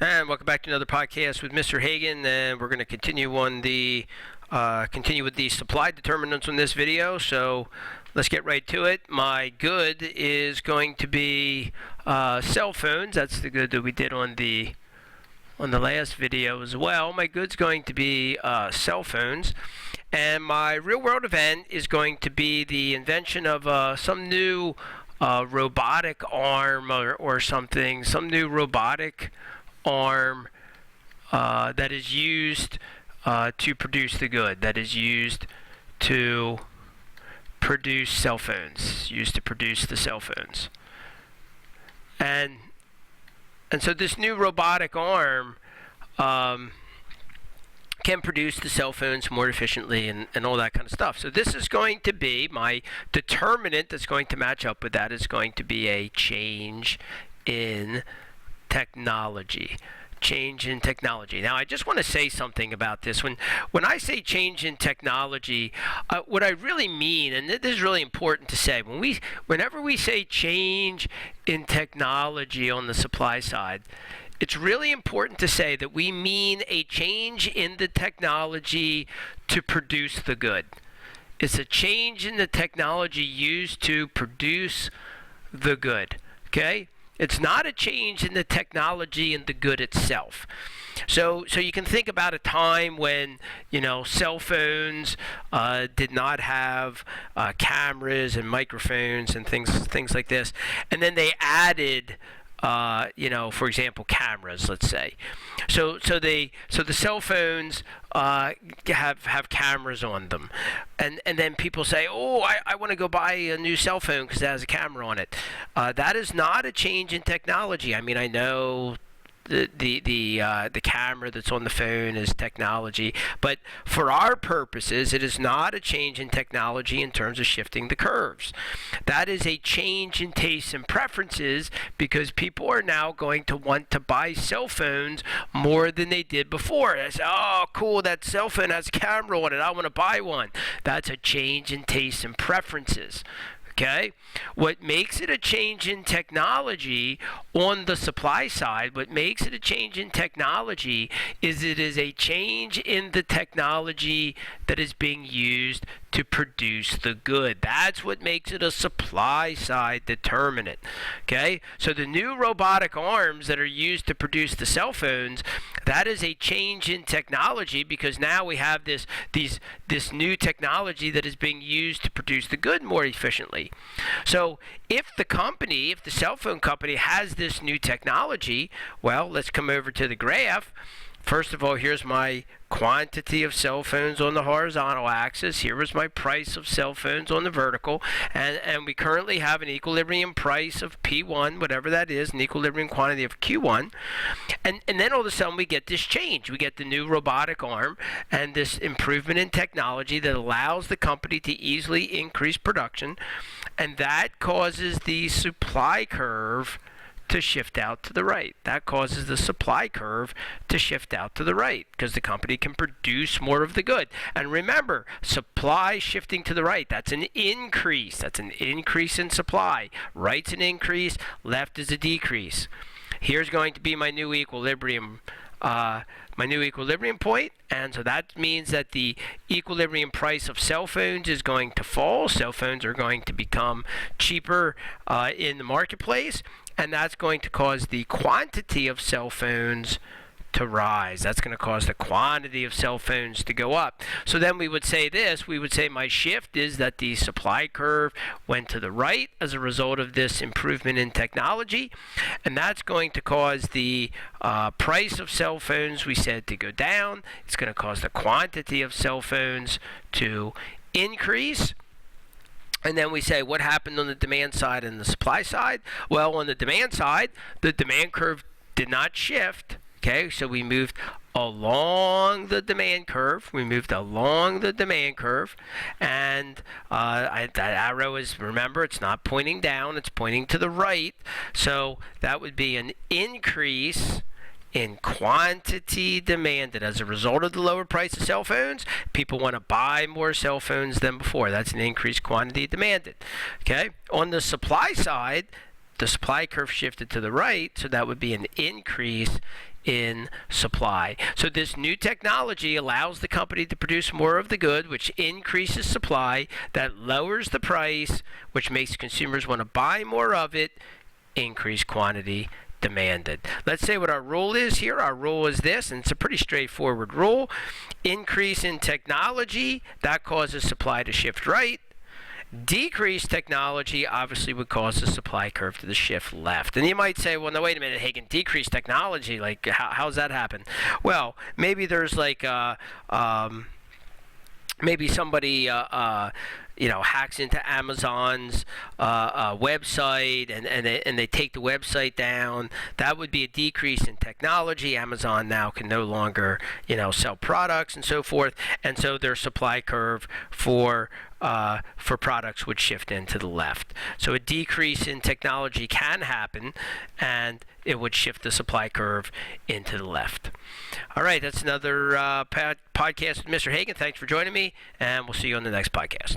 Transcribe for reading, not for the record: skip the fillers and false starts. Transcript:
And welcome back to another podcast with Mr. Hagan, and we're going to continue with the supply determinants on this video. So let's get right to it. My good is going to be cell phones. That's the good that we did on the last video as well. My good's going to be cell phones, and my real world event is going to be the invention of some new robotic arm or something, some new robotic arm that is used to produce the good, that is used to produce cell phones, used to produce the cell phones. And so this new robotic arm can produce the cell phones more efficiently and all that kind of stuff. So this is going to be my determinant that's going to match up with that, is going to be a change in technology. Change in technology. Now, I just want to say something about this. When I say change in technology, what I really mean, and this is really important to say, whenever we say change in technology on the supply side, it's really important to say that we mean a change in the technology to produce the good. It's a change in the technology used to produce the good. Okay? It's not a change in the technology and the good itself. So you can think about a time when, cell phones did not have cameras and microphones and things like this, and then they added for example, cameras, let's say. So the cell phones have cameras on them, and then people say, oh, I want to go buy a new cell phone because it has a camera on it. That is not a change in technology. I mean, I know the camera that's on the phone is technology, but for our purposes, it is not a change in technology in terms of shifting the curves. That is a change in tastes and preferences, because people are now going to want to buy cell phones more than they did before. They say, oh, cool, that cell phone has a camera on it, I want to buy one. That's a change in tastes and preferences. Okay? What makes it a change in technology on the supply side, what makes it a change in technology is it is a change in the technology that is being used to produce the good. That's what makes it a supply side determinant. Okay? So the new robotic arms that are used to produce the cell phones, that is a change in technology, because now we have this new technology that is being used to produce the good more efficiently. So if the cell phone company has this new technology, well, let's come over to the graph. First of all, here's my quantity of cell phones on the horizontal axis. Here is my price of cell phones on the vertical. And we currently have an equilibrium price of P1, whatever that is, an equilibrium quantity of Q1. And then all of a sudden we get this change. We get the new robotic arm and this improvement in technology that allows the company to easily increase production. And that causes the supply curve to shift out to the right. That causes the supply curve to shift out to the right, because the company can produce more of the good. And remember, supply shifting to the right, that's an increase. That's an increase in supply. Right's an increase, left is a decrease. Here's going to be my new equilibrium point, and so that means that the equilibrium price of cell phones is going to fall. Cell phones are going to become cheaper in the marketplace, and that's going to cause the quantity of cell phones to rise. That's going to cause the quantity of cell phones to go up. So then we would say this, we would say my shift is that the supply curve went to the right as a result of this improvement in technology, and that's going to cause the price of cell phones, we said, to go down. It's going to cause the quantity of cell phones to increase. And then we say, what happened on the demand side and the supply side? Well, on the demand side, the demand curve did not shift. Okay, so we moved along the demand curve. And that arrow is, remember, it's not pointing down, it's pointing to the right. So that would be an increase in quantity demanded. As a result of the lower price of cell phones, people want to buy more cell phones than before. That's an increased quantity demanded. Okay? On the supply side, the supply curve shifted to the right, so that would be an increase in supply. So this new technology allows the company to produce more of the good, which increases supply, that lowers the price, which makes consumers want to buy more of it, increase quantity demanded. Let's say what our rule is here. Our rule is this, and it's a pretty straightforward rule. Increase in technology, that causes supply to shift right. Decreased technology obviously would cause the supply curve to the shift left. And you might say, well, no, wait a minute, Hagen, decreased technology, like how's that happen? Well, maybe there's like maybe somebody hacks into Amazon's website and they take the website down. That would be a decrease in technology. Amazon now can no longer sell products and so forth, and so their supply curve for products would shift into the left. So a decrease in technology can happen, and it would shift the supply curve into the left. All right, that's another podcast with Mr. Hagen. Thanks for joining me, and we'll see you on the next podcast.